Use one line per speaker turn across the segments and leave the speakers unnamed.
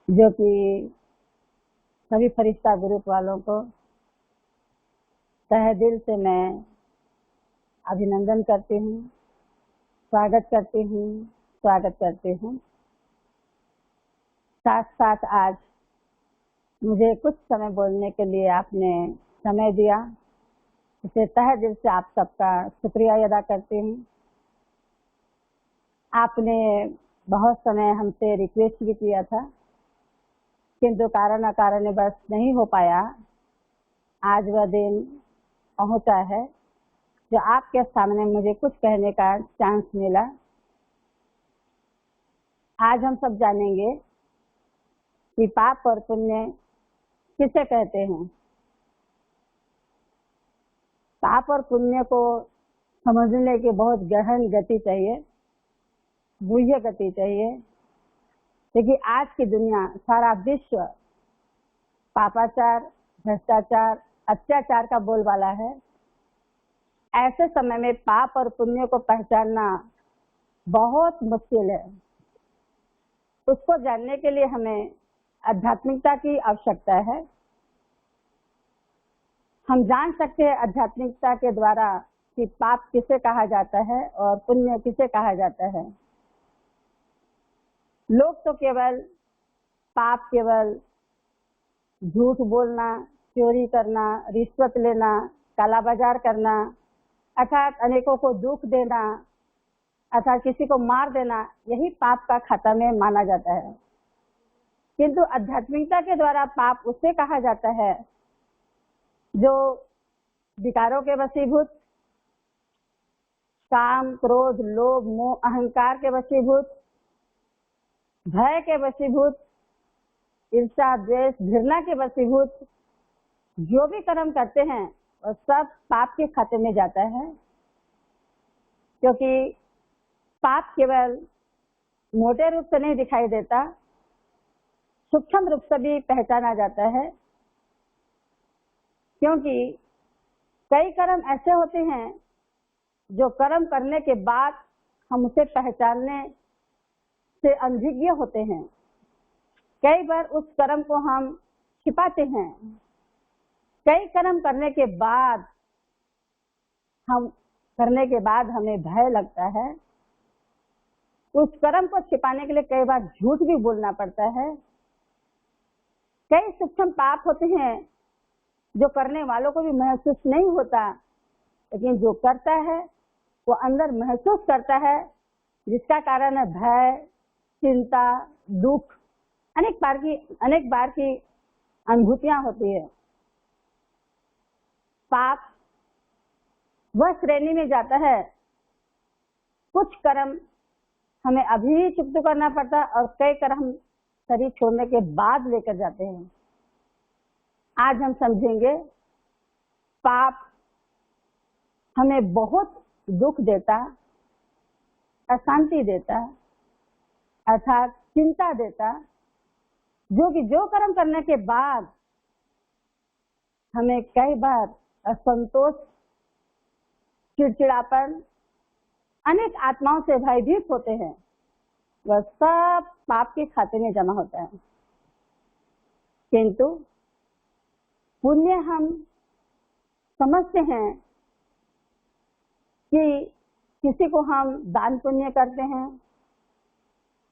जो कि सभी फरिश्ता ग्रुप वालों को तहे दिल से मैं अभिनंदन करती हूँ, स्वागत करती हूँ। साथ साथ आज मुझे कुछ समय बोलने के लिए आपने समय दिया, इसे तहे दिल से आप सबका शुक्रिया अदा करती हूँ। आपने बहुत समय हमसे रिक्वेस्ट भी किया था, किंतु कारण अकारण बस नहीं हो पाया। आज वह दिन पहुंचा है जो आपके सामने मुझे कुछ कहने का चांस मिला। आज हम सब जानेंगे कि पाप और पुण्य किसे कहते हैं। पाप और पुण्य को समझने की बहुत गहन गति चाहिए, गुह्य गति चाहिए, क्योंकि आज की दुनिया, सारा विश्व पापाचार, भ्रष्टाचार, अत्याचार का बोलबाला है। ऐसे समय में पाप और पुण्य को पहचानना बहुत मुश्किल है। उसको जानने के लिए हमें आध्यात्मिकता की आवश्यकता है। हम जान सकते हैं आध्यात्मिकता के द्वारा कि पाप किसे कहा जाता है और पुण्य किसे कहा जाता है। लोग तो केवल पाप केवल झूठ बोलना, चोरी करना, रिश्वत लेना, काला बाजार करना, अर्थात अनेकों को दुख देना, अर्थात किसी को मार देना, यही पाप का खाता में माना जाता है। किंतु आध्यात्मिकता के द्वारा पाप उसे कहा जाता है जो विकारों के वशीभूत, काम, क्रोध, लोभ, मोह, अहंकार के वशीभूत, भय के वशीभूत, ईर्ष्या, द्वेष, घृणा के वशीभूत जो भी कर्म करते हैं वह सब पाप के खाते में जाता है। क्योंकि पाप केवल मोटे रूप से नहीं दिखाई देता, सूक्ष्म रूप से भी पहचाना जाता है। क्योंकि कई कर्म ऐसे होते हैं जो कर्म करने के बाद हम उसे पहचानने से अनभिज्ञ होते हैं। कई बार उस कर्म को हम छिपाते हैं। कई कर्म करने के बाद हमें भय लगता है। उस कर्म को छिपाने के लिए कई बार झूठ भी बोलना पड़ता है। कई सूक्ष्म पाप होते हैं जो करने वालों को भी महसूस नहीं होता, लेकिन जो करता है वो अंदर महसूस करता है, जिसका कारण है भय, चिंता, दुख, अनेक बार की अनुभूतियां होती है। पाप वह श्रेणी में जाता है, कुछ कर्म हमें अभी चुकता करना पड़ता है और कई कर्म शरीर छोड़ने के बाद लेकर जाते हैं। आज हम समझेंगे पाप हमें बहुत दुख देता, अशांति देता, अर्थात चिंता देता, जो कर्म करने के बाद हमें कई बार असंतोष, चिड़चिड़ापन, अनेक आत्माओं से भयभीत होते हैं, वह सब पाप के खाते में जमा होता है। किंतु पुण्य हम समझते हैं कि किसी को हम दान पुण्य करते हैं,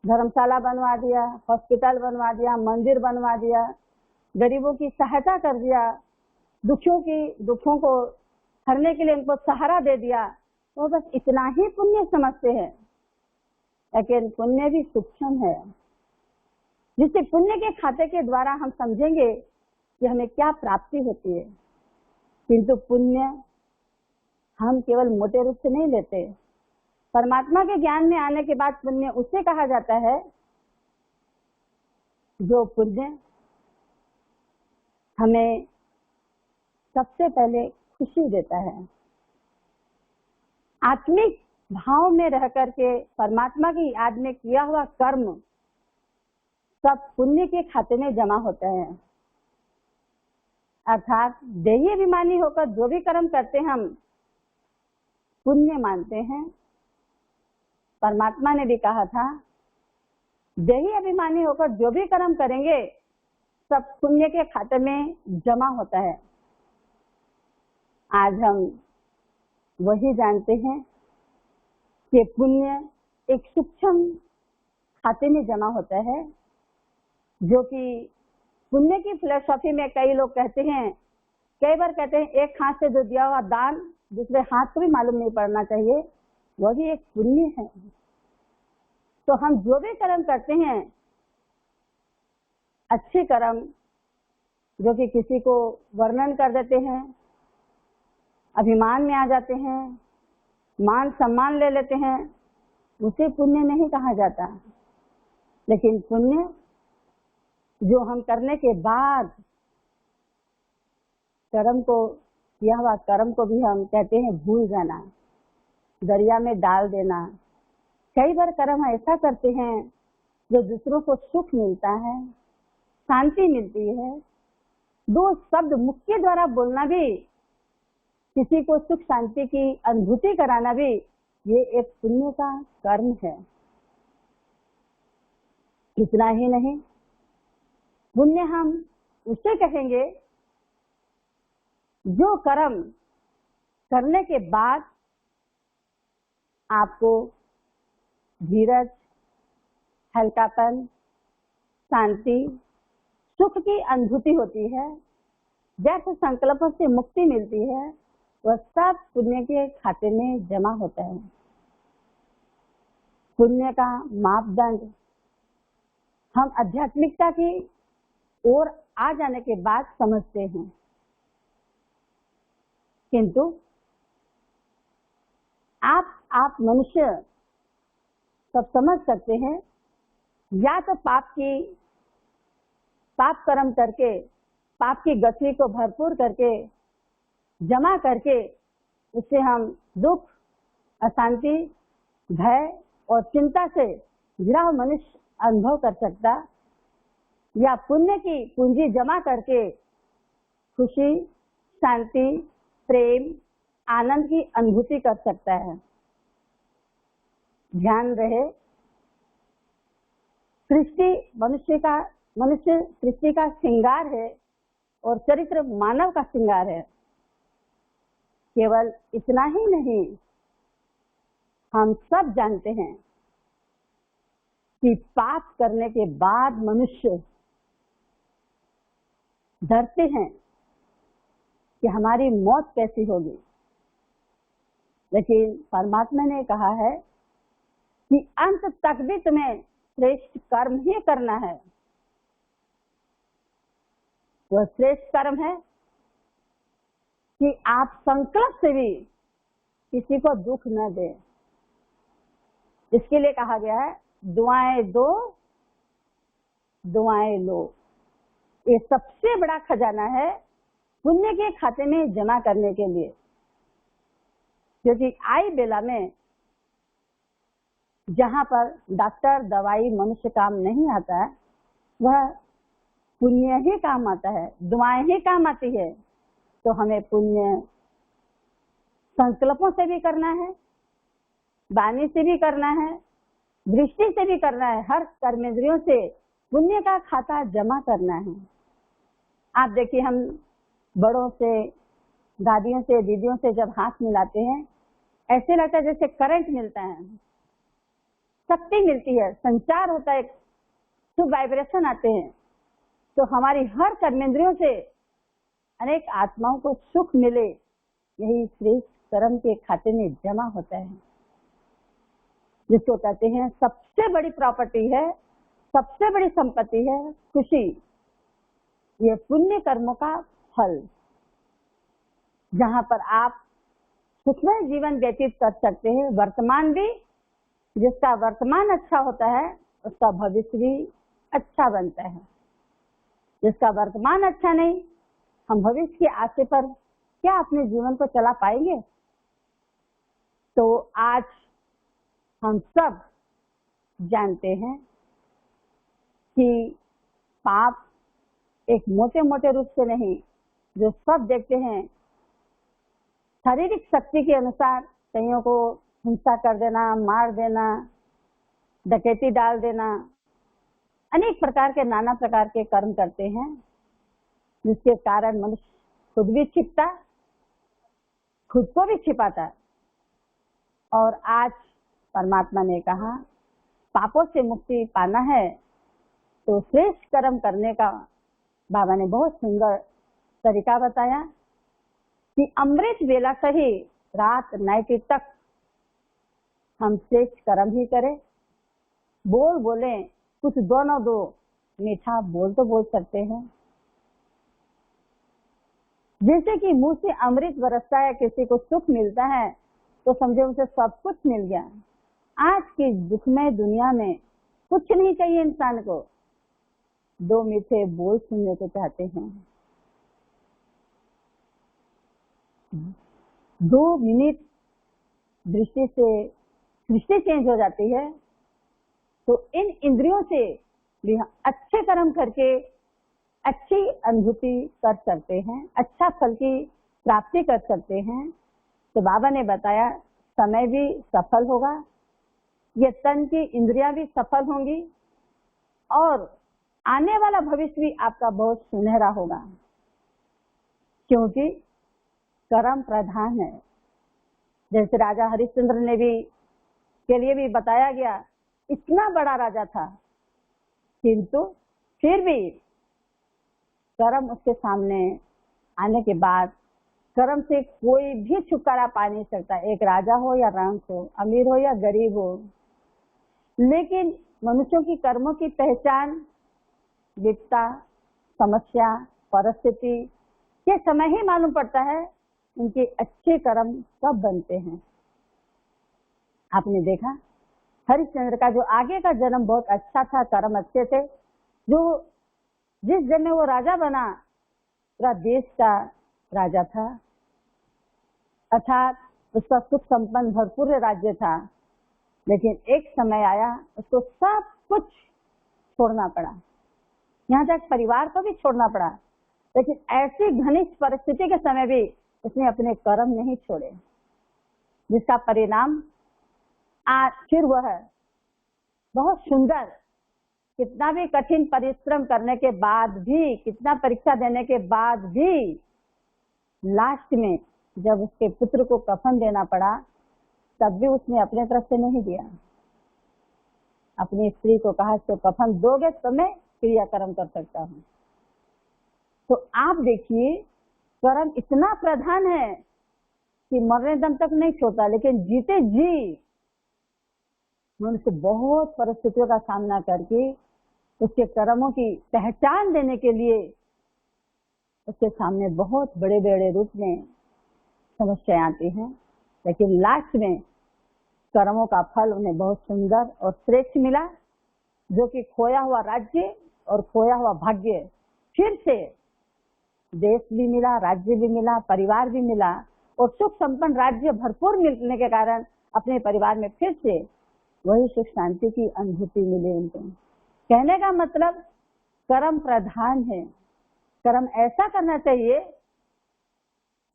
धर्मशाला बनवा दिया, हॉस्पिटल बनवा दिया, मंदिर बनवा दिया, गरीबों की सहायता कर दिया, दुखों को हरने के लिए उनको सहारा दे दिया, तो बस इतना ही पुण्य समझते हैं। लेकिन पुण्य भी सूक्ष्म है, जिससे पुण्य के खाते के द्वारा हम समझेंगे कि हमें क्या प्राप्ति होती है। किंतु पुण्य हम केवल मोटे रूप से नहीं लेते। परमात्मा के ज्ञान में आने के बाद पुण्य उसे कहा जाता है जो पुण्य हमें सबसे पहले खुशी देता है। आत्मिक भाव में रह करके परमात्मा की याद में किया हुआ कर्म सब पुण्य के खाते में जमा होता है। अर्थात देही अभिमानी होकर जो भी कर्म करते हम पुण्य मानते हैं। परमात्मा ने भी कहा था देही अभिमानी होकर जो भी कर्म करेंगे सब पुण्य के खाते में जमा होता है। आज हम वही जानते हैं कि पुण्य एक सूक्ष्म खाते में जमा होता है, जो कि पुण्य की फिलोसॉफी में कई लोग कहते हैं, कई बार कहते हैं एक हाथ से जो दिया हुआ दान दूसरे हाथ को भी मालूम नहीं पड़ना चाहिए, वह भी एक पुण्य है। तो हम जो भी कर्म करते हैं, अच्छे कर्म जो कि किसी को वर्णन कर देते हैं, अभिमान में आ जाते हैं, मान सम्मान ले लेते हैं, उसे पुण्य नहीं कहा जाता। लेकिन पुण्य जो हम करने के बाद कर्म को, किया हुआ कर्म को भी हम कहते हैं भूल जाना, दरिया में डाल देना। कई बार कर्म ऐसा करते हैं जो दूसरों को सुख मिलता है, शांति मिलती है। दो शब्द मुख के द्वारा बोलना भी, किसी को सुख शांति की अनुभूति कराना भी, ये एक पुण्य का कर्म है। इतना ही नहीं, पुण्य हम उसे कहेंगे जो कर्म करने के बाद आपको धीरज, हल्कापन, शांति, सुख की अनुभूति होती है, जैसे संकल्पों से मुक्ति मिलती है, वह सब पुण्य के खाते में जमा होता है। पुण्य का मापदंड हम आध्यात्मिकता की ओर आ जाने के बाद समझते हैं, किंतु आप मनुष्य सब समझ सकते हैं, या तो पाप कर्म करके, पाप की गति को भरपूर करके, जमा करके, उससे हम दुख, अशांति, भय और चिंता से घिरा हुआ मनुष्य अनुभव कर सकता, या पुण्य की पूंजी जमा करके खुशी, शांति, प्रेम, आनंद की अनुभूति कर सकता है। ध्यान रहे, मनुष्य सृष्टि का श्रृंगार है और चरित्र मानव का श्रृंगार है। केवल इतना ही नहीं, हम सब जानते हैं कि पाप करने के बाद मनुष्य डरते हैं कि हमारी मौत कैसी होगी। लेकिन परमात्मा ने कहा है कि अंत तक भी तुम्हें श्रेष्ठ कर्म ही करना है। वह श्रेष्ठ कर्म है कि आप संकल्प से भी किसी को दुख न दे। इसके लिए कहा गया है, दुआएं दो, दुआएं लो। ये सबसे बड़ा खजाना है पुण्य के खाते में जमा करने के लिए, क्योंकि आई बेला में जहां पर डॉक्टर, दवाई, मनुष्य काम नहीं आता है, वह पुण्य ही काम आता है, दुआएं ही काम आती है। तो हमें पुण्य संकल्पों से भी करना है, वाणी से भी करना है, दृष्टि से भी करना है, हर कर्मेंद्रियों से पुण्य का खाता जमा करना है। आप देखिए, हम बड़ों से, दादियों से, दीदियों से जब हाथ मिलाते हैं, ऐसे लगता है जैसे करंट मिलता है, शक्ति मिलती है, संचार होता है, शुभ वाइब्रेशन आते हैं। तो हमारी हर कर्मेंद्रियों से अनेक आत्माओं को सुख मिले, यही श्रेष्ठ कर्म के खाते में जमा होता है, जिसको कहते हैं सबसे बड़ी प्रॉपर्टी है, सबसे बड़ी संपत्ति है खुशी। ये पुण्य कर्मों का फल, जहां पर आप सुखमय जीवन व्यतीत कर सकते हैं। वर्तमान भी, जिसका वर्तमान अच्छा होता है उसका भविष्य भी अच्छा बनता है। जिसका वर्तमान अच्छा नहीं, हम भविष्य की आशा पर क्या अपने जीवन को चला पाएंगे? तो आज हम सब जानते हैं कि पाप एक मोटे मोटे रूप से नहीं, जो सब देखते हैं, शारीरिक शक्ति के अनुसार कईयों को हिंसा कर देना, मार देना, डकैती डाल देना, अनेक प्रकार के नाना प्रकार के कर्म करते हैं, जिसके कारण मनुष्य खुद भी छिपता, खुद को भी छिपाता। और आज परमात्मा ने कहा पापों से मुक्ति पाना है तो श्रेष्ठ कर्म करने का बाबा ने बहुत सुंदर तरीका बताया कि अमृत वेला से ही रात नाइट तक हम श्रेष्ठ कर्म ही करें। बोले कुछ दोनों दो मीठा बोल तो बोल सकते हैं। जैसे कि मुंह से अमृत बरसता है, किसी को सुख मिलता है तो समझे उसे सब कुछ मिल गया। आज की दुखमय दुनिया में कुछ नहीं चाहिए इंसान को, दो मीठे बोल सुनने को चाहते हैं। 2 मिनट दृष्टि से सृष्टि चेंज हो जाती है। तो इन इंद्रियों से भी अच्छे कर्म करके अच्छी अनुभूति कर सकते हैं, अच्छा फल की प्राप्ति कर सकते हैं। तो बाबा ने बताया समय भी सफल होगा, ये तन की इंद्रियां भी सफल होंगी और आने वाला भविष्य भी आपका बहुत सुनहरा होगा, क्योंकि कर्म प्रधान है। जैसे राजा हरिश्चंद्र ने भी के लिए भी बताया गया, इतना बड़ा राजा था किंतु फिर भी कर्म उसके सामने आने के बाद कर्म से कोई भी छुटकारा पा नहीं सकता। एक राजा हो या रंक हो, अमीर हो या गरीब हो, लेकिन मनुष्यों की कर्मों की पहचान विपदा, समस्या, परिस्थिति के समय ही मालूम पड़ता है उनके अच्छे कर्म कब बनते हैं। आपने देखा हरिश्चंद्र का जो आगे का जन्म बहुत अच्छा था, कर्म अच्छे थे, जो जिस जन्म में वो राजा बना पूरा देश का राजा था, अर्थात उसका सुख संपन्न भरपूर राज्य था। लेकिन एक समय आया उसको सब कुछ छोड़ना पड़ा, यहाँ तक परिवार को भी छोड़ना पड़ा। लेकिन ऐसी घनिष्ठ परिस्थिति के समय भी उसने अपने कर्म नहीं छोड़े, जिसका परिणाम आज फिर वह बहुत सुंदर, कितना भी कठिन परिश्रम करने के बाद भी, कितना परीक्षा देने के बाद भी लास्ट में जब उसके पुत्र को कफन देना पड़ा तब भी उसने अपने तरफ से नहीं दिया। अपनी स्त्री को कहा तो कफन दोगे तो मैं क्रियाकर्म कर सकता हूँ। तो आप देखिए कर्म इतना प्रधान है कि मरने दम तक नहीं छोड़ता, लेकिन जीते जी मनुष्य बहुत परिस्थितियों का सामना करके उसके कर्मों की पहचान देने के लिए उसके सामने बहुत बड़े बड़े रूप में समस्याएं आती हैं। लेकिन लास्ट में कर्मों का फल उन्हें बहुत सुंदर और श्रेष्ठ मिला, जो कि खोया हुआ राज्य और खोया हुआ भाग्य फिर से देश भी मिला, राज्य भी मिला, परिवार भी मिला, और सुख संपन्न राज्य भरपूर मिलने के कारण अपने परिवार में फिर से वही सुख शांति की अनुभूति मिली उनको। कहने का मतलब कर्म प्रधान है। कर्म ऐसा करना चाहिए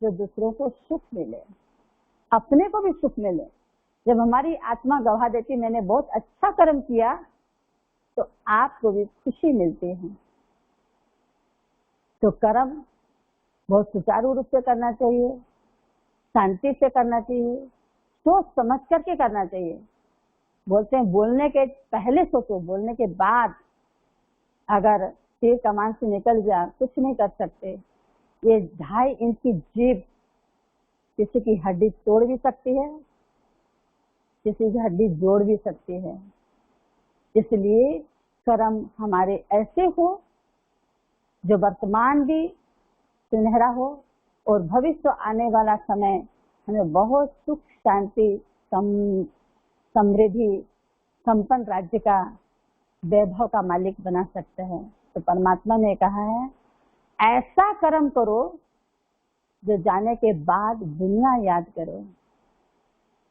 जो दूसरों को सुख मिले, अपने को भी सुख मिले। जब हमारी आत्मा गवाह देती मैंने बहुत अच्छा कर्म किया, तो आपको भी खुशी मिलती है। तो कर्म बहुत सुचारू रूप से करना चाहिए, शांति से करना चाहिए, सोच समझ करके करना चाहिए। बोलते हैं बोलने के पहले सोचो, बोलने के बाद अगर तीर कमान से निकल जाए कुछ नहीं कर सकते। ये 2.5 इंच की जीभ किसी की हड्डी तोड़ भी सकती है, किसी की हड्डी जोड़ भी सकती है। इसलिए कर्म हमारे ऐसे हो जो वर्तमान भी सुनहरा हो और भविष्य आने वाला समय हमें बहुत सुख शांति समृद्धि संपन्न राज्य का वैभव का मालिक बना सकते हैं। तो परमात्मा ने कहा है ऐसा कर्म करो जो जाने के बाद दुनिया याद करे।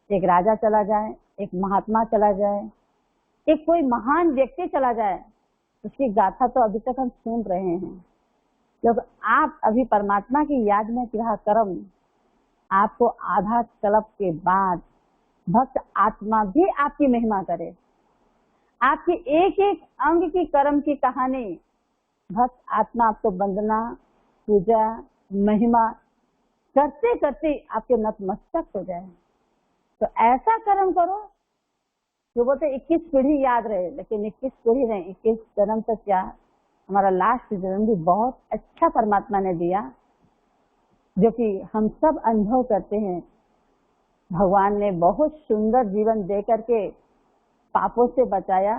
एक राजा चला जाए, एक महात्मा चला जाए, एक कोई महान व्यक्ति चला जाए, उसकी गाथा तो अभी तक हम सुन रहे हैं। जब आप अभी परमात्मा की याद में किया कर्म, आपको आधा कल्प के बाद भक्त आत्मा भी आपकी महिमा करे। आपके एक एक अंग की कर्म की कहानी भक्त आत्मा आपको वंदना, पूजा, महिमा करते करते आपके नतमस्तक हो जाए। तो ऐसा कर्म करो जो बोलते 21 पीढ़ी याद रहे, लेकिन 21 पीढ़ी नहीं, 21 जन्म तक क्या, हमारा लास्ट जन्म भी बहुत अच्छा परमात्मा ने दिया, जो कि हम सब अनुभव करते हैं। भगवान ने बहुत सुंदर जीवन दे करके पापों से बचाया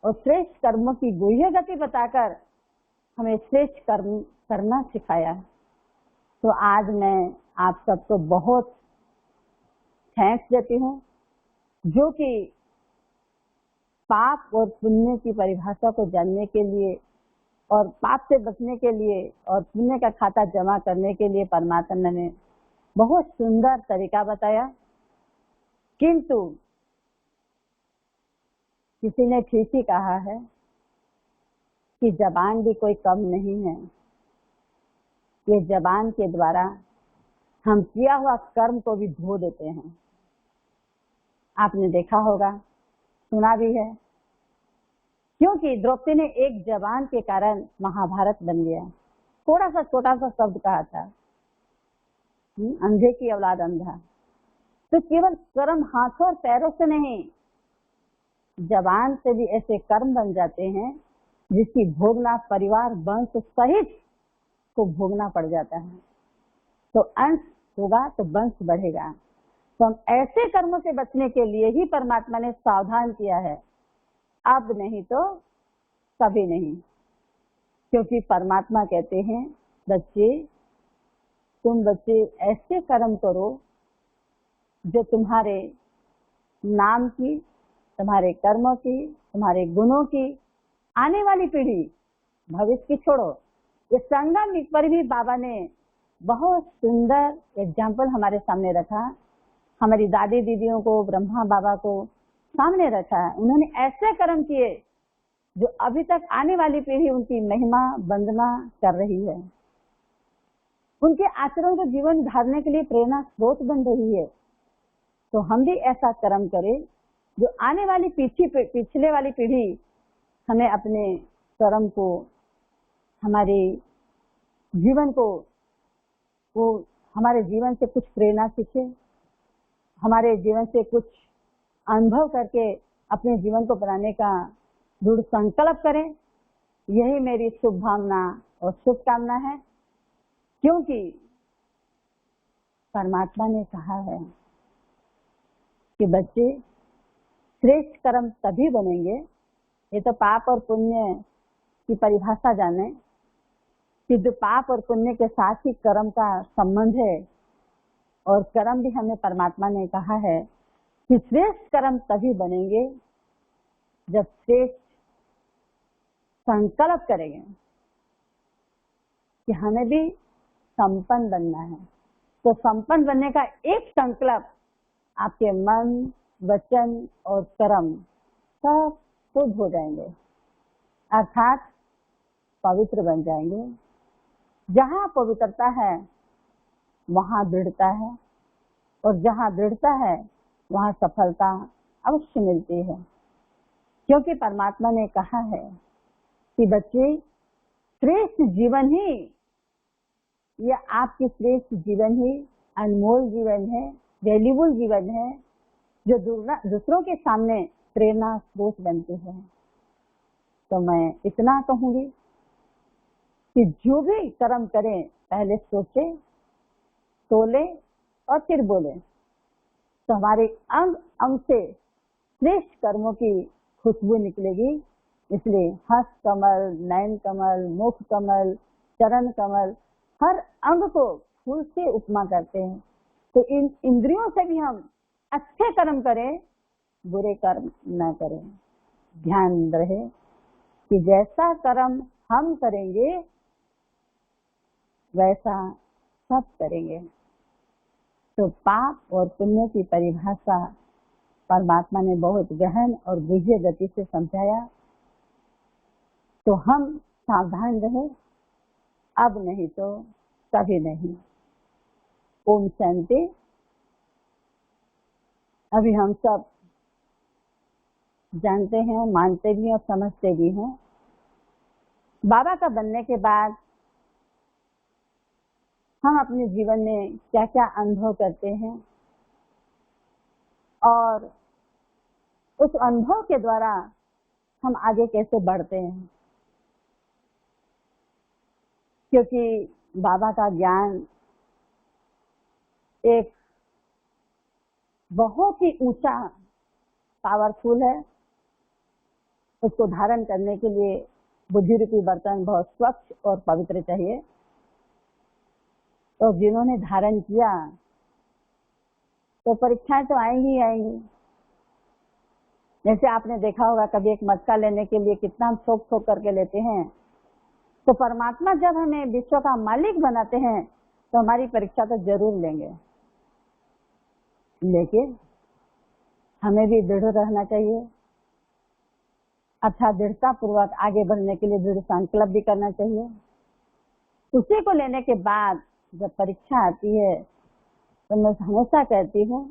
और श्रेष्ठ कर्मों की गुह्य गति बताकर हमें श्रेष्ठ कर्म करना सिखाया। तो आज मैं आप सबको बहुत थैंक्स देती हूँ, जो कि पाप और पुण्य की परिभाषा को जानने के लिए और पाप से बचने के लिए और पुण्य का खाता जमा करने के लिए परमात्मा ने बहुत सुंदर तरीका बताया। किंतु किसी ने ठीक ही कहा है कि जबान भी कोई कम नहीं है। ये जबान के द्वारा हम किया हुआ कर्म को भी धो देते हैं। आपने देखा होगा, सुना भी है, क्योंकि द्रौपदी ने एक जबान के कारण महाभारत बन गया। थोड़ा सा छोटा सा शब्द कहा था, अंधे की औलाद अंधा। तो केवल कर्म हाथों और पैरों से नहीं, जबान से भी ऐसे कर्म बन जाते हैं जिसकी भोगना परिवार वंश सहित को भोगना पड़ जाता है। तो अंश होगा तो वंश बढ़ेगा। तो हम ऐसे कर्मों से बचने के लिए ही परमात्मा ने सावधान किया है, अब नहीं तो कभी नहीं। क्योंकि परमात्मा कहते हैं, बच्चे तुम बच्चे ऐसे कर्म करो जो तुम्हारे नाम की, तुम्हारे कर्मों की, तुम्हारे गुणों की आने वाली पीढ़ी, भविष्य की छोड़ो, ये संगम युग पर भी बाबा ने बहुत सुंदर एग्जाम्पल हमारे सामने रखा। हमारी दादी दीदियों को, ब्रह्मा बाबा को सामने रखा। उन्होंने ऐसे कर्म किए जो अभी तक आने वाली पीढ़ी उनकी महिमा वंदना कर रही है। उनके आचरण को जीवन धारने के लिए प्रेरणा स्रोत बन रही है। तो हम भी ऐसा कर्म करें जो आने वाली पिछले वाली पीढ़ी हमें अपने कर्म को, हमारे जीवन को, वो हमारे जीवन से कुछ प्रेरणा सीखे, हमारे जीवन से कुछ अनुभव करके अपने जीवन को बनाने का दृढ़ संकल्प करें। यही मेरी शुभ भावना और शुभकामना है। क्योंकि परमात्मा ने कहा है कि बच्चे श्रेष्ठ कर्म तभी बनेंगे, ये तो पाप और पुण्य की परिभाषा जाने कि जो पाप और पुण्य के साथ ही कर्म का संबंध है, और कर्म भी हमें परमात्मा ने कहा है कि श्रेष्ठ कर्म तभी बनेंगे जब श्रेष्ठ संकल्प करेंगे कि हमें भी संपन्न बनना है। तो संपन्न बनने का एक संकल्प आपके मन, वचन और कर्म सब शुद्ध हो जाएंगे, अर्थात पवित्र बन जाएंगे। जहाँ पवित्रता है वहाँ दृढ़ता है, और जहाँ दृढ़ता है वहाँ सफलता अवश्य मिलती है। क्योंकि परमात्मा ने कहा है कि बच्चे श्रेष्ठ जीवन ही, यह आपकी श्रेष्ठ जीवन ही अनमोल जीवन है, वैल्यूबल जीवन है, जो दूसरों के सामने प्रेरणा स्रोत बनती है। तो मैं इतना कहूंगी कि जो भी कर्म करें पहले सोचे, तोले और फिर बोले, तो हमारे अंग अंग से श्रेष्ठ कर्मों की खुशबू निकलेगी। इसलिए हस्त कमल, नयन कमल, मुख कमल, चरण कमल, हर अंग को फूल से उपमा करते हैं। तो इन इंद्रियों से भी हम अच्छे कर्म करें, बुरे कर्म न करें। ध्यान रहे कि जैसा कर्म हम करेंगे वैसा सब करेंगे। तो पाप और पुण्य की परिभाषा परमात्मा ने बहुत गहन और गुह्य गति से समझाया। तो हम सावधान रहे, अब नहीं तो कभी नहीं। ओम शांति। अभी हम सब जानते हैं, मानते भी हैं और समझते भी हैं। बाबा का बनने के बाद हम अपने जीवन में क्या क्या अनुभव करते हैं और उस अनुभव के द्वारा हम आगे कैसे बढ़ते हैं, क्योंकि बाबा का ज्ञान एक बहुत ही ऊंचा पावरफुल है। उसको धारण करने के लिए बुद्धि रूपी बर्तन बहुत स्वच्छ और पवित्र चाहिए। तो जिन्होंने धारण किया तो परीक्षाएं तो आएंगी ही आएंगी। जैसे आपने देखा होगा, कभी एक मटका लेने के लिए कितना हम ठोक ठोक करके लेते हैं, तो परमात्मा जब हमें विश्व का मालिक बनाते हैं तो हमारी परीक्षा तो जरूर लेंगे, लेकिन हमें भी दृढ़ रहना चाहिए। अच्छा, दृढ़ता पूर्वक आगे बढ़ने के लिए दृढ़ संकल्प भी करना चाहिए। उसी को लेने के बाद जब परीक्षा आती है तो मैं हमेशा कहती हूँ,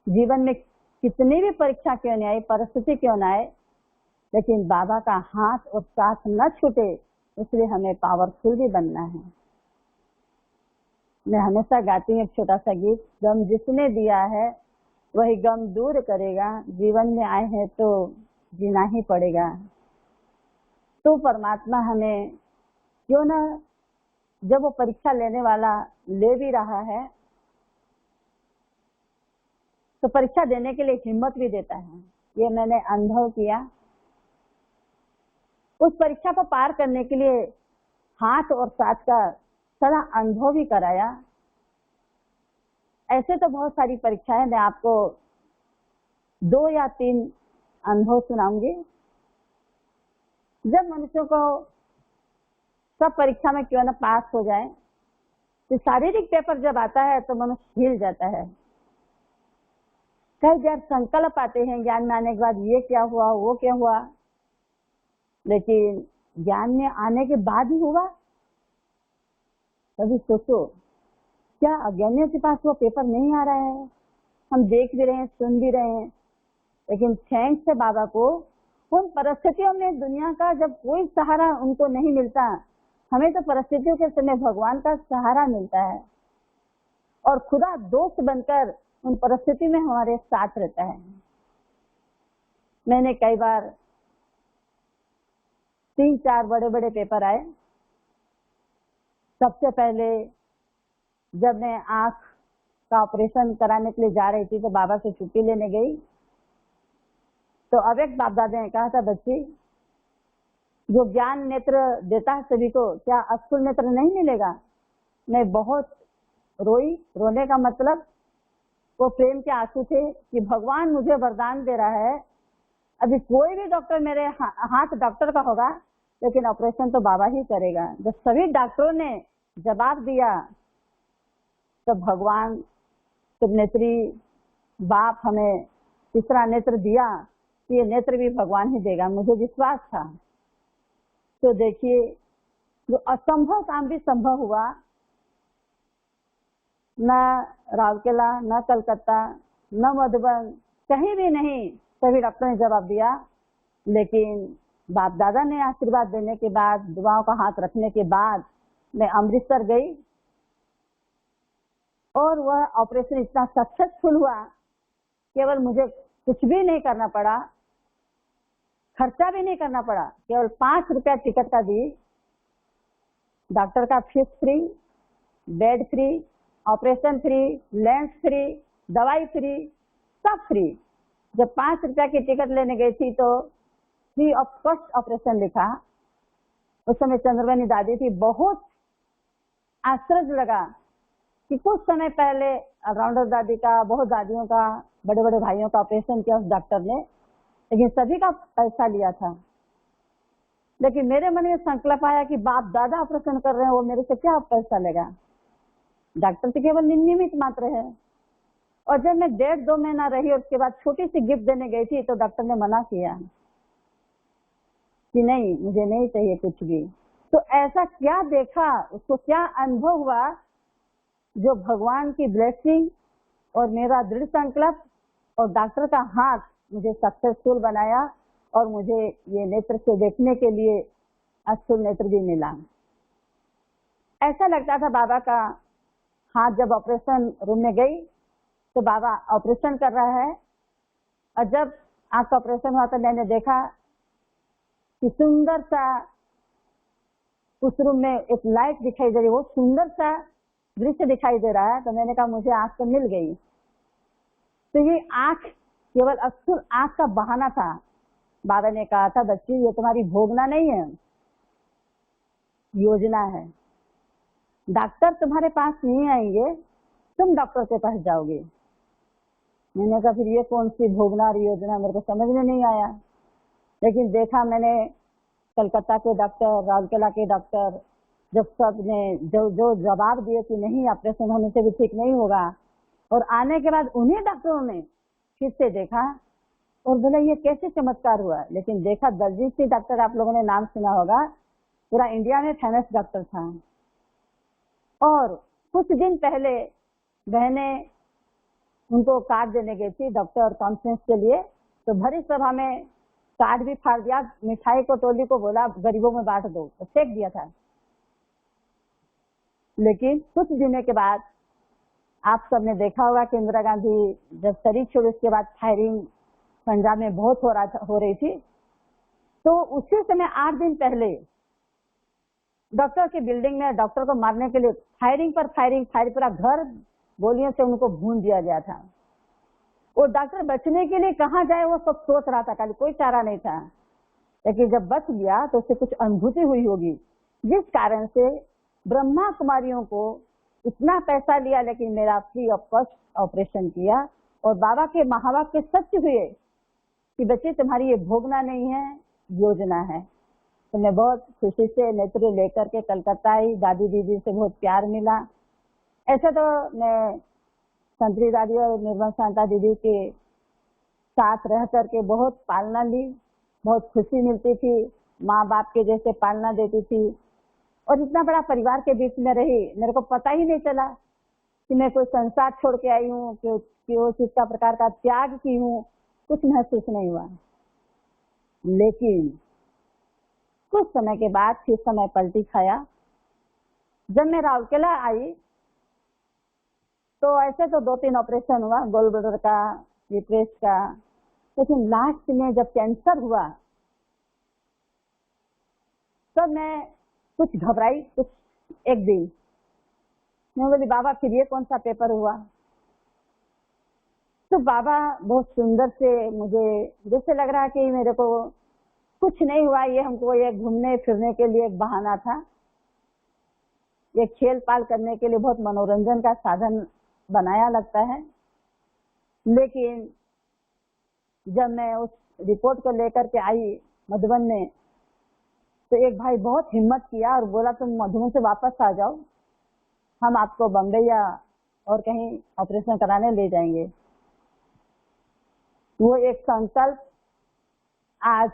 जीवन में कितनी भी परीक्षा क्यों नहीं आए, परिस्थिति क्यों ना आए, लेकिन बाबा का हाथ और साथ न छूटे, इसलिए हमें पावरफुल भी बनना है। मैं हमेशा गाती हूँ एक छोटा सा गीत, गम जिसने दिया है वही गम दूर करेगा, जीवन में आए हैं तो जीना ही पड़ेगा। तो परमात्मा हमें क्यों ना, जब वो परीक्षा लेने वाला ले भी रहा है तो परीक्षा देने के लिए हिम्मत भी देता है। ये मैंने अनुभव किया। उस परीक्षा को पार करने के लिए हाथ और साथ का सारा अनुभव भी कराया। ऐसे तो बहुत सारी परीक्षाएं हैं, मैं आपको 2 या 3 अनुभव सुनाऊंगी। जब मनुष्यों को सब परीक्षा में क्यों ना पास हो जाए, तो शारीरिक पेपर जब आता है तो मनुष्य हिल जाता है। कई बार संकल्प आते हैं ज्ञान में आने के बाद, ये क्या हुआ, वो क्या हुआ, लेकिन ज्ञान में आने के बाद ही हुआ। कभी सोचो, क्या अज्ञानियों के पास वो पेपर नहीं आ रहा है, हम देख भी रहे हैं, सुन भी रहे हैं, लेकिन थैंक्स है बाबा को, उन परिस्थितियों में दुनिया का जब कोई सहारा उनको नहीं मिलता, हमें तो परिस्थितियों के समय भगवान का सहारा मिलता है और खुदा दोस्त बनकर उन परिस्थिति में हमारे साथ रहता है। मैंने कई बार 3-4 बड़े बड़े पेपर आए। सबसे पहले जब मैं आंख का ऑपरेशन कराने के लिए जा रही थी तो बाबा से छुट्टी लेने गई, तो अब एक बाप दादा ने कहा था, बच्ची जो ज्ञान नेत्र देता है सभी को, क्या अस्थूल नेत्र नहीं मिलेगा? मैं बहुत रोई। रोने का मतलब वो प्रेम के आंसू थे कि भगवान मुझे वरदान दे रहा है। अभी कोई भी डॉक्टर, मेरे हाथ डॉक्टर का होगा, लेकिन ऑपरेशन तो बाबा ही करेगा। जब सभी डॉक्टरों ने जवाब दिया तो भगवान नेत्री बाप हमें तीसरा नेत्र दिया, ये नेत्र भी भगवान ही देगा, मुझे विश्वास था। तो देखिए, जो असंभव काम भी संभव हुआ। न राउरकेला, न कलकत्ता, न मधुबन, कहीं भी नहीं, सभी डॉक्टर ने जवाब दिया। लेकिन बाप दादा ने आशीर्वाद देने के बाद, दुआओं का हाथ रखने के बाद मैं अमृतसर गई और वह ऑपरेशन इतना सक्सेसफुल हुआ, केवल मुझे कुछ भी नहीं करना पड़ा, खर्चा भी नहीं करना पड़ा, केवल 5 रुपया टिकट का दी। डॉक्टर का fees free, bed free, operation free, lens free, दवाई फ्री, सब फ्री। जब 5 रुपया की टिकट लेने गई थी तो फ्री ऑफ कॉस्ट ऑपरेशन लिखा। उस समय चंद्रबनी दादी थी। बहुत आश्चर्य लगा कि कुछ समय पहले ऑलराउंडर दादी का, बहुत दादियों का, बड़े बड़े भाइयों का ऑपरेशन किया उस डॉक्टर ने, लेकिन सभी का पैसा लिया था। लेकिन मेरे मन में संकल्प आया कि बाप दादा ऑपरेशन कर रहे हैं, वो मेरे से क्या पैसा लेगा, डॉक्टर तो केवल नियमित मात्र है। और जब मैं 1.5-2 महीना रही और उसके बाद छोटी सी गिफ्ट देने गई थी तो डॉक्टर ने मना किया कि नहीं, मुझे नहीं चाहिए कुछ भी। तो ऐसा क्या देखा, उसको क्या अनुभव हुआ, जो भगवान की ब्लेसिंग और मेरा दृढ़ संकल्प और डॉक्टर का हाथ मुझे सक्सेसफुल बनाया और मुझे ये नेत्र से देखने के लिए अश्रुल नेत्र भी मिला। ऐसा लगता था बाबा का हाथ, जब ऑपरेशन रूम में गई तो बाबा ऑपरेशन कर रहा है, और जब आंख का ऑपरेशन हुआ तो मैंने देखा कि सुंदर सा उस रूम में एक लाइट दिखाई दे रही, वो सुंदर सा दृश्य दिखाई दे रहा है। तो मैंने कहा मुझे आंख तो मिल गई। तो ये आंख केवल अश्रुल आंख का बहाना था। बाबा ने कहा था, बच्ची ये तुम्हारी भोगना नहीं है, योजना है। डॉक्टर तुम्हारे पास नहीं आएंगे, तुम डॉक्टर के पास जाओगे। मैंने कहा फिर ये कौन सी भोगना और योजना, मेरे को समझ में नहीं आया। लेकिन देखा मैंने कलकत्ता के डॉक्टर, राउरकेला के डॉक्टर, जब सब ने जो जवाब दिए कि नहीं ऑपरेशन होने से भी ठीक नहीं होगा, और आने के बाद उन्हीं डॉक्टरों ने फिर से देखा और बोला ये कैसे चमत्कार हुआ। लेकिन देखा दलजीत सिंह डॉक्टर, आप लोगों ने नाम सुना होगा, पूरा इंडिया में फेमस डॉक्टर था। और कुछ दिन पहले बहने उनको कार्ड देने गई थी डॉक्टर कॉन्फ्रेंस के लिए, तो भरी सभा में कार्ड भी फाड़ दिया, मिठाई को टोली को बोला गरीबों में बांट दो, तो फेंक दिया था। लेकिन कुछ दिनों के बाद आप सबने देखा होगा कि इंदिरा गांधी जब शरीर छोड़ी उसके बाद फायरिंग पंजाब में बहुत हो रही थी, तो उसी समय 8 दिन पहले डॉक्टर की बिल्डिंग में डॉक्टर को मारने के लिए फायरिंग पर फायरिंग, पूरा घर गोलियों से उनको भून दिया गया था। वो डॉक्टर बचने के लिए कहाँ जाए वो सब सोच रहा था, खाली कोई चारा नहीं था। लेकिन जब बच गया तो उसे कुछ अनुभूति हुई होगी, जिस कारण से ब्रह्मा कुमारियों को इतना पैसा लिया लेकिन मेरा फ्री ऑफ कॉस्ट ऑपरेशन किया। और बाबा के महावाक्य सत्य हुए कि बच्चे तुम्हारी ये भोगना नहीं है, योजना है। तो मैं बहुत खुशी से नेत्र लेकर के कलकत्ता आई। दादी दीदी से बहुत प्यार मिला। ऐसे तो मैं संतरी दादी और निर्मल शांता दीदी के साथ रह करके बहुत पालना ली, बहुत खुशी मिलती थी, माँ बाप के जैसे पालना देती थी। और इतना बड़ा परिवार के बीच में रही, मेरे को पता ही नहीं चला कि मैं कोई संसार छोड़ के आई हूँ, कि वो किस प्रकार का त्याग की हूँ, कुछ महसूस नहीं हुआ। लेकिन कुछ समय के बाद फिर समय पलटी खाया। जब मैं राउरकेला आई तो ऐसे तो 2-3 ऑपरेशन हुआ, गोल ब्लैडर का, यूट्रस का, लेकिन लास्ट में जब कैंसर हुआ तब मैं कुछ घबराई। कुछ एक दिन मैं बोली बाबा फिर ये कौन सा पेपर हुआ। तो बाबा बहुत सुंदर से, मुझे जैसे लग रहा कि मेरे को कुछ नहीं हुआ, ये हमको ये घूमने फिरने के लिए एक बहाना था, ये खेल पाल करने के लिए बहुत मनोरंजन का साधन बनाया लगता है। लेकिन जब मैं उस रिपोर्ट को लेकर के आई मधुबन में, तो एक भाई बहुत हिम्मत किया और बोला तुम मधुबन से वापस आ जाओ, हम आपको बम्बई या और कहीं ऑपरेशन कराने ले जाएंगे। वो एक संकल्प, आज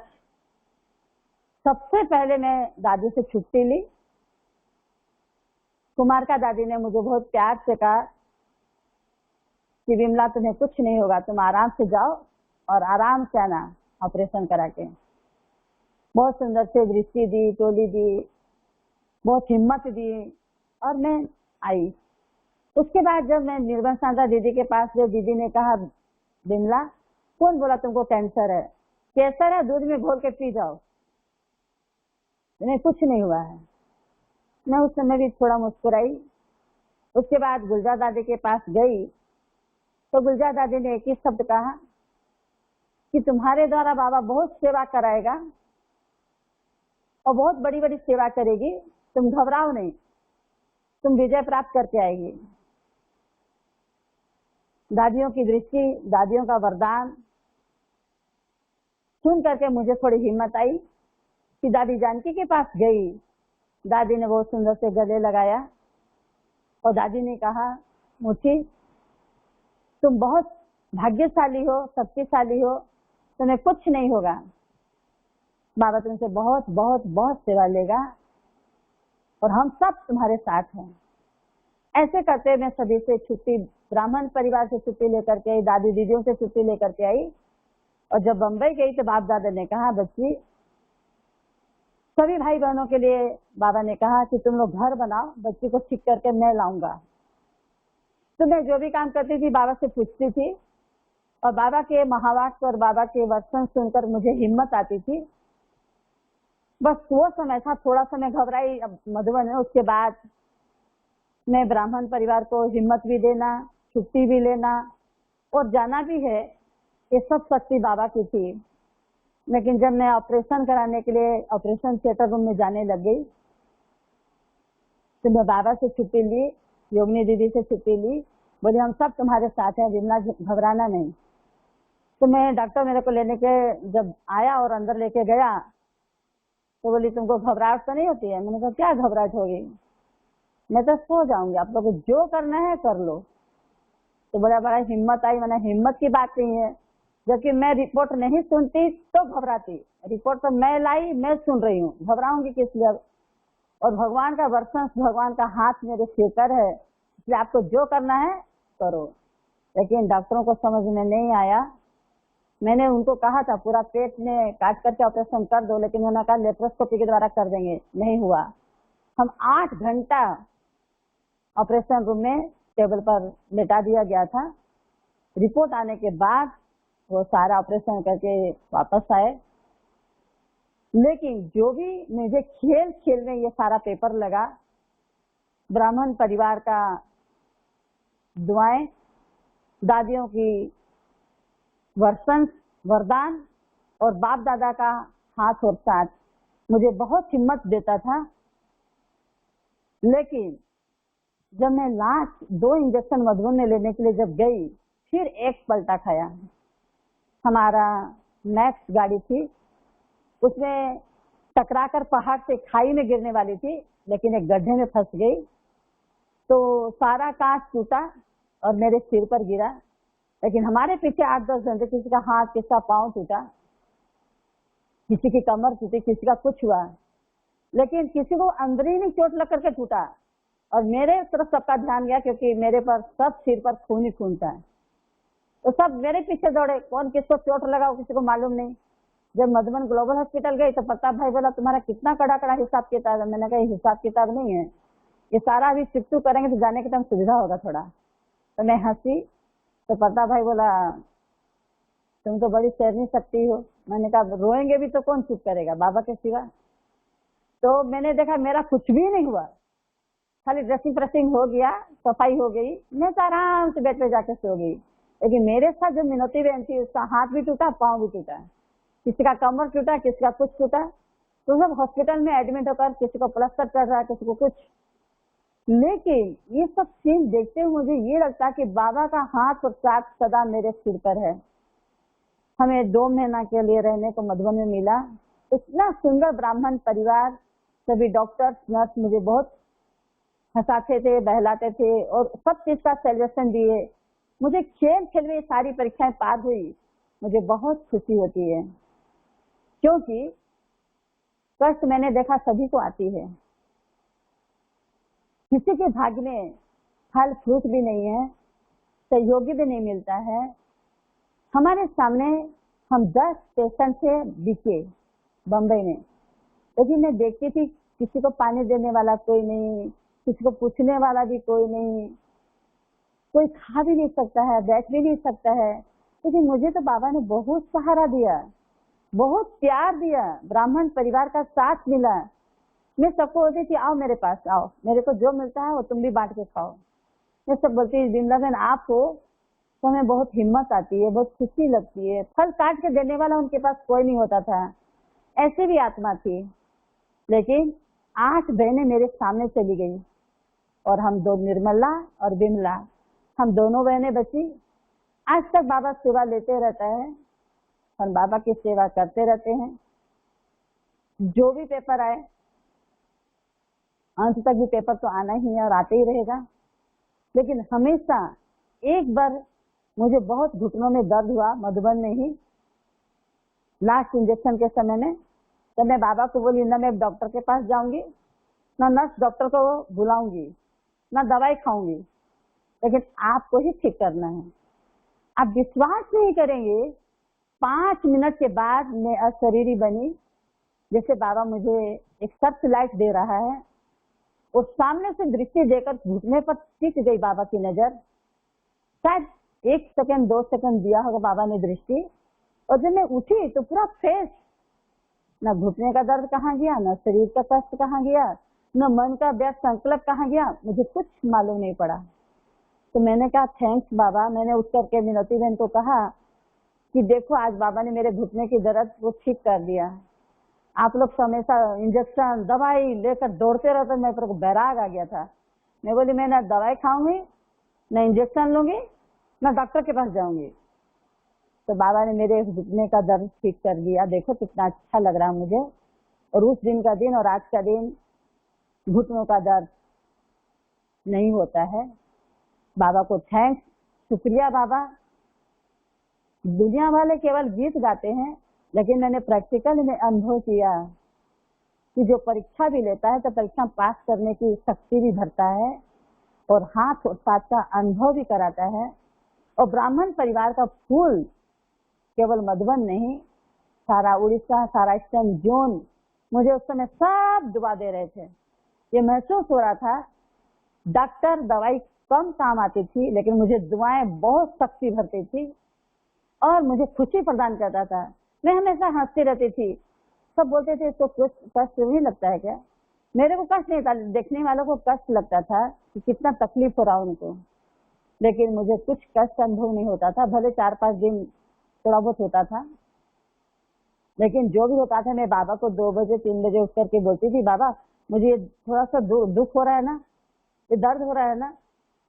सबसे पहले मैं दादी से छुट्टी ली। कुमार का दादी ने मुझे बहुत प्यार से कहा कि विमला तुम्हें कुछ नहीं होगा, तुम आराम से जाओ और आराम से आना ऑपरेशन करा के। बहुत सुंदर से दृष्टि दी, टोली दी, बहुत हिम्मत दी और मैं आई। उसके बाद जब मैं निर्मल शांता दीदी के पास गई, दीदी ने कहा विमला कौन बोला तुमको कैंसर है, कैंसर है दूध में घोल के पी जाओ, नहीं कुछ नहीं हुआ है। मैं उस समय भी थोड़ा मुस्कुराई। उसके बाद गुलजार दादी के पास गई तो गुलजार दादी ने एक ही शब्द कहा कि तुम्हारे द्वारा बाबा बहुत सेवा कराएगा और बहुत बड़ी बड़ी सेवा करेगी, तुम घबराओ नहीं, तुम विजय प्राप्त करके आएगी। दादियों की दृष्टि, दादियों का वरदान सुन करके मुझे थोड़ी हिम्मत आई कि दादी जानकी के पास गई। दादी ने बहुत सुंदर से गले लगाया और दादी ने कहा मुझी तुम बहुत भाग्यशाली हो, शक्तिशाली हो, तुम्हें कुछ नहीं होगा, बाबा तुमसे बहुत बहुत बहुत सेवा लेगा और हम सब तुम्हारे साथ हैं। ऐसे करते मैं सभी से छुट्टी, ब्राह्मण परिवार से छुट्टी लेकर के आई, दादी दीदियों से छुट्टी लेकर के आई और जब बम्बई गई तो बाप दादा ने कहा, बच्ची सभी भाई बहनों के लिए बाबा ने कहा कि तुम लोग घर बनाओ, बच्ची को ठीक करके मैं लाऊंगा। तो मैं जो भी काम करती थी बाबा से पूछती थी, और बाबा के महावाक्य और बाबा के वचन सुनकर मुझे हिम्मत आती थी। बस वो समय था, थोड़ा सा मैं घबराई अब मधुबन में। उसके बाद मैं ब्राह्मण परिवार को हिम्मत भी देना, छुट्टी भी लेना और जाना भी है, ये सब शक्ति बाबा की थी। लेकिन जब मैं ऑपरेशन कराने के लिए ऑपरेशन थिएटर रूम में जाने लग गई तो मैं बाबा से छुट्टी ली, योगिनी दीदी से छुट्टी ली, बोली हम सब तुम्हारे साथ हैं, विमला घबराना नहीं। तो मैं डॉक्टर मेरे को लेने के जब आया और अंदर लेके गया तो बोली तुमको घबराहट तो नहीं होती है? मैंने कहा क्या घबराहट होगी, मैं तो सो जाऊंगी, आप लोग जो करना है कर लो। तो बोला बड़ा हिम्मत आई। मैंने हिम्मत की बात नहीं है, जबकि मैं रिपोर्ट नहीं सुनती तो घबराती, रिपोर्ट तो मैं लाई, मैं सुन रही हूँ, घबराऊंगी किस लिए? और भगवान का वर्षन, भगवान का हाथ मेरे सिर पर है, इसलिए आपको जो करना है करो। लेकिन डॉक्टरों को समझ में नहीं आया। मैंने उनको कहा था पूरा पेट में काट करके ऑपरेशन कर दो, लेकिन उन्होंने कहा लेप्रोस्कोपी के द्वारा कर देंगे, नहीं हुआ। हम 8 घंटा ऑपरेशन रूम में टेबल पर लेटा दिया गया था। रिपोर्ट आने के बाद वो सारा ऑपरेशन करके वापस आए। लेकिन जो भी मुझे खेल खेल में ये सारा पेपर लगा, ब्राह्मण परिवार का दुआएं, दादियों की वर्षन, वरदान और बाप दादा का हाथ और साथ मुझे बहुत हिम्मत देता था। लेकिन जब मैं लास्ट 2 इंजेक्शन मधुबन में लेने के लिए जब गई, फिर एक पलटा खाया। हमारा नेक्स्ट गाड़ी थी, उसमें टकराकर पहाड़ से खाई में गिरने वाली थी, लेकिन एक गड्ढे में फंस गई तो सारा कांच टूटा और मेरे सिर पर गिरा। लेकिन हमारे पीछे 8-10 घंटे किसी का हाथ, किसी का पांव टूटा, किसी की कमर टूटी, किसी का कुछ हुआ, लेकिन किसी को अंदरूनी चोट लग करके टूटा। और मेरे तरफ सबका ध्यान गया क्योंकि मेरे पर सब सिर पर खून ही खून था, तो सब मेरे पीछे दौड़े, कौन किसको चोट लगा किसी को मालूम नहीं। जब मधुबन ग्लोबल हॉस्पिटल गई तो प्रताप भाई बोला तुम्हारा कितना कड़ा कड़ा हिसाब किताब है? मैंने कहा हिसाब किताब नहीं है, ये सारा अभी चिट्टू करेंगे तो जाने के टाइम सुविधा होगा थोड़ा। तो मैं हंसी, तो प्रताप भाई बोला तुम तो बड़ी शेरनी शक्ति हो। मैंने कहा रोएंगे भी तो कौन चुप करेगा बाबा के सिवा। तो मैंने देखा मेरा कुछ भी नहीं हुआ, खाली ड्रेसिंग प्रेसिंग हो गया, सफाई हो गई, मैं तो आराम से बेड पे जाके सो गई। लेकिन मेरे साथ जो मिनोती बहन थी उसका हाथ भी टूटा, पाँव भी टूटा, किसी का कमर टूटा, किसी का कुछ टूटा। तो सब हॉस्पिटल में एडमिट होकर किसी को प्लास्टर कर रहा है, किसी को कुछ। लेकिन ये सब सीन देखते हुए मुझे ये लगता कि बाबा का हाथ और साथ सदा मेरे सिर पर है। हमें 2 महीना के लिए रहने को मधुबन में मिला। इतना सुंदर ब्राह्मण परिवार, सभी डॉक्टर्स नर्स मुझे बहुत हंसाते थे, बहलाते थे और सब चीज का सेलिब्रेशन दिए। मुझे खेल खेल में सारी परीक्षाएं पार हुई, मुझे बहुत खुशी होती है, क्योंकि कष्ट मैंने देखा सभी को आती है। किसी के भाग्य में फल फ्रूट भी नहीं है, सहयोगी भी नहीं मिलता है। हमारे सामने हम 10 पेशेंट थे बीके बम्बई में, लेकिन मैं देखती थी किसी को पानी देने वाला कोई नहीं, किसी को पूछने वाला भी कोई नहीं, कोई खा भी नहीं सकता है, बैठ भी नहीं सकता है। लेकिन मुझे तो बाबा ने बहुत सहारा दिया, बहुत प्यार दिया, ब्राह्मण परिवार का साथ मिला। मैं सबको बोलती थी आओ मेरे पास आओ, मेरे को जो मिलता है वो तुम भी बांट के खाओ। मैं सब बोलती विमला बहन आप हो तो हमें बहुत हिम्मत आती है, बहुत खुशी लगती है। फल काट के देने वाला उनके पास कोई नहीं होता था, ऐसी भी आत्मा थी। लेकिन 8 बहनें मेरे सामने चली गई और हम 2 निर्मला और विमला, हम दोनों बहनें बची। आज तक बाबा सेवा लेते रहता है, हम बाबा की सेवा करते रहते हैं। जो भी पेपर आए, अंत तक भी पेपर तो आना ही है और आते ही रहेगा। लेकिन हमेशा एक बार मुझे बहुत घुटनों में दर्द हुआ मधुबन में ही, लास्ट इंजेक्शन के समय में। तो मैं बाबा को बोली ना मैं डॉक्टर के पास जाऊंगी, ना नर्स डॉक्टर को बुलाऊंगी, ना दवाई खाऊंगी, लेकिन आपको ही ठीक करना है। आप विश्वास नहीं करेंगे 5 मिनट के बाद मैं अशरीरी बनी, जैसे बाबा मुझे एक सर्च लाइट दे रहा है और सामने से दृष्टि देकर घुटने पर टिक गई बाबा की नजर। शायद 1 सेकंड 2 सेकंड दिया होगा बाबा ने दृष्टि, और जब मैं उठी तो पूरा फ्रेश, न घुटने का दर्द कहाँ गया, न शरीर का कष्ट कहाँ गया, न मन का व्यर्थ संकल्प कहाँ गया, मुझे कुछ मालूम नहीं पड़ा। तो मैंने कहा थैंक्स बाबा। मैंने उठ करके मिनती बहन को कहा कि देखो आज बाबा ने मेरे घुटने की दर्द को ठीक कर दिया। आप लोग हमेशा इंजेक्शन दवाई लेकर दौड़ते रहते, मेरे पर बैराग आ गया था। मैं बोली मैं ना दवाई खाऊंगी, न इंजेक्शन लूंगी, न डॉक्टर के पास जाऊंगी। तो बाबा ने मेरे घुटने का दर्द ठीक कर दिया। देखो कितना अच्छा लग रहा है मुझे। और उस दिन का दिन और आज का दिन घुटनों का दर्द नहीं होता है। बाबा को थैंक्स, शुक्रिया बाबा। दुनिया वाले केवल गीत गाते हैं, लेकिन मैंने प्रैक्टिकल में अनुभव किया कि जो परीक्षा भी लेता है तो परीक्षा पास करने की शक्ति भी भरता है और हाथ और साथ का अनुभव भी कराता है। और ब्राह्मण परिवार का फूल केवल मधुबन नहीं, सारा उड़ीसा, सारा ईस्टर्न जोन मुझे उस समय सब दुआ दे रहे थे। ये महसूस हो रहा था डॉक्टर दवाई कम काम आती थी, लेकिन मुझे दुआएं बहुत शक्ति भरती थी और मुझे खुशी प्रदान करता था। मैं हमेशा हंसती रहती थी। सब बोलते थे इसको कुछ कष्ट नहीं लगता है क्या? मेरे को कष्ट नहीं था, देखने वालों को कष्ट लगता था कि कितना तकलीफ हो रहा उनको, लेकिन मुझे कुछ कष्ट अनुभव नहीं होता था। भले 4-5 दिन थोड़ा बहुत होता था, लेकिन जो भी होता था मैं बाबा को 2 बजे 3 बजे उठ करके बोलती थी, बाबा मुझे ये थोड़ा सा दुख हो रहा है ना, ये दर्द हो रहा है ना,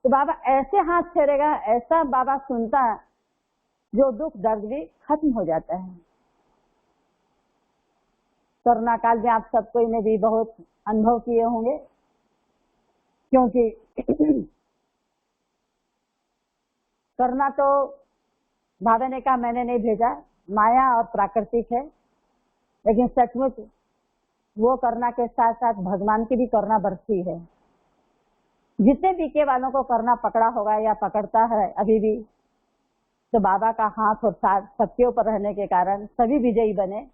तो बाबा ऐसे हाथ फेरेगा, ऐसा बाबा सुनता, जो दुख दर्द भी खत्म हो जाता है। कोरोना काल में आप सबको ने भी बहुत अनुभव किए होंगे, क्योंकि कोरोना तो बाबा ने कहा मैंने नहीं भेजा, माया और प्राकृतिक है, लेकिन सचमुच वो कोरोना के साथ साथ भगवान की भी कोरोना बरसी है। जितने बीके वालों को कोरोना पकड़ा होगा या पकड़ता है अभी भी, तो बाबा का हाथ और साथ सबके ऊपर रहने के कारण सभी विजयी बने।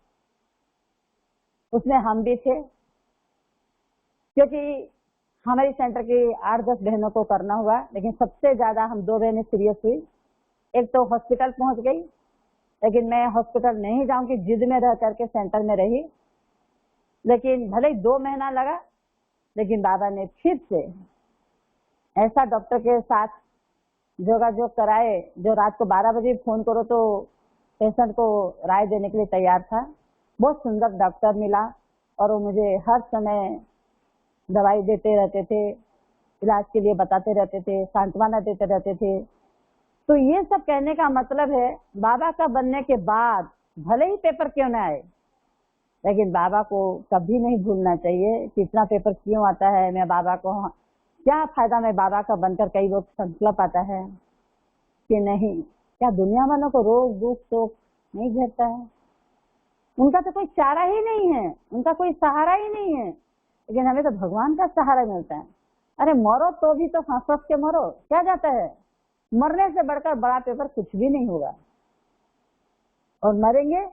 उसमें हम भी थे, क्योंकि हमारी सेंटर की 8-10 बहनों को करना हुआ, लेकिन सबसे ज्यादा हम 2 बहनें सीरियस हुई। एक तो हॉस्पिटल पहुंच गई, लेकिन मैं हॉस्पिटल नहीं जाऊंगी जिद में रह करके सेंटर में रही। लेकिन भले ही 2 महीना लगा, लेकिन बाबा ने फिर से ऐसा डॉक्टर के साथ जोगाजोग कराए, जो रात को 12 बजे फोन करो तो पेशेंट को राय देने के लिए तैयार था। बहुत सुंदर डॉक्टर मिला और वो मुझे हर समय दवाई देते रहते थे, इलाज के लिए बताते रहते थे, सांत्वना देते रहते थे। तो ये सब कहने का मतलब है, बाबा का बनने के बाद भले ही पेपर क्यों ना आए, लेकिन बाबा को कभी नहीं भूलना चाहिए। कितना पेपर क्यों आता है, मैं बाबा को क्या फायदा, मैं बाबा का बनकर कई लोग संकल्प आता है कि नहीं, क्या दुनिया वालों को रोग दुख शोक नहीं झेलता है? उनका तो कोई चारा ही नहीं है, उनका कोई सहारा ही नहीं है, लेकिन हमें तो भगवान का सहारा मिलता है। अरे मरो तो भी तो हंस हंस के मरो, क्या जाता है? मरने से बढ़कर बड़ा पेपर कुछ भी नहीं होगा, और मरेंगे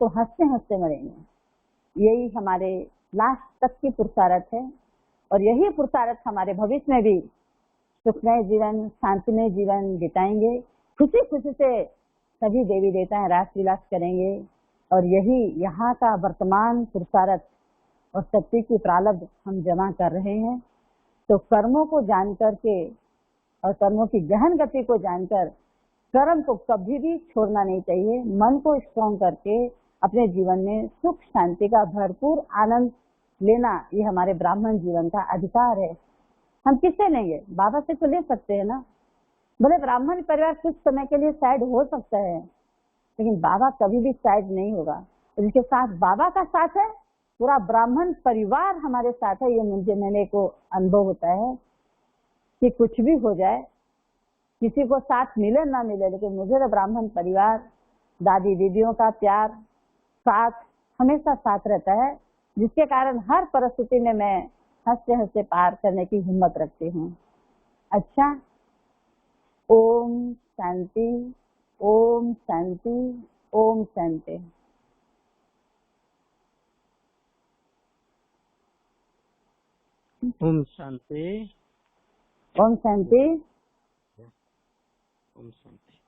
तो हंसते हंसते मरेंगे। यही हमारे लास्ट तक की पुरुषार्थ है, और यही पुरुषार्थ हमारे भविष्य में भी सुखमय जीवन, शांतिमय जीवन बिताएंगे। खुशी खुशी से सभी देवी देवता रास विलास करेंगे, और यही यहाँ का वर्तमान पुरुषार्थ और शक्ति की प्रारब्ध हम जमा कर रहे हैं। तो कर्मों को जान करके और कर्मों की गहन गति को जानकर कर्म को कभी भी छोड़ना नहीं चाहिए। मन को स्ट्रॉन्ग करके अपने जीवन में सुख शांति का भरपूर आनंद लेना, ये हमारे ब्राह्मण जीवन का अधिकार है। हम किससे लेंगे? बाबा से तो ले सकते हैं ना। भले ब्राह्मण परिवार कुछ समय के लिए साइड हो सकता है, लेकिन बाबा कभी भी साइड नहीं होगा। जिसके साथ बाबा का साथ है, पूरा ब्राह्मण परिवार हमारे साथ है। ये मुझे मैंने को अनुभव होता है कि कुछ भी हो जाए, किसी को साथ मिले ना मिले, लेकिन मुझे तो ब्राह्मण परिवार, दादी दीदियों का प्यार साथ हमेशा साथ रहता है, जिसके कारण हर परिस्थिति में मैं हंसते हंसते पार करने की हिम्मत रखती हूँ। अच्छा, ओम शांति, ओम शांति, ओम शांति।
ओम शांति।
ओम शांति।
ओम शांति।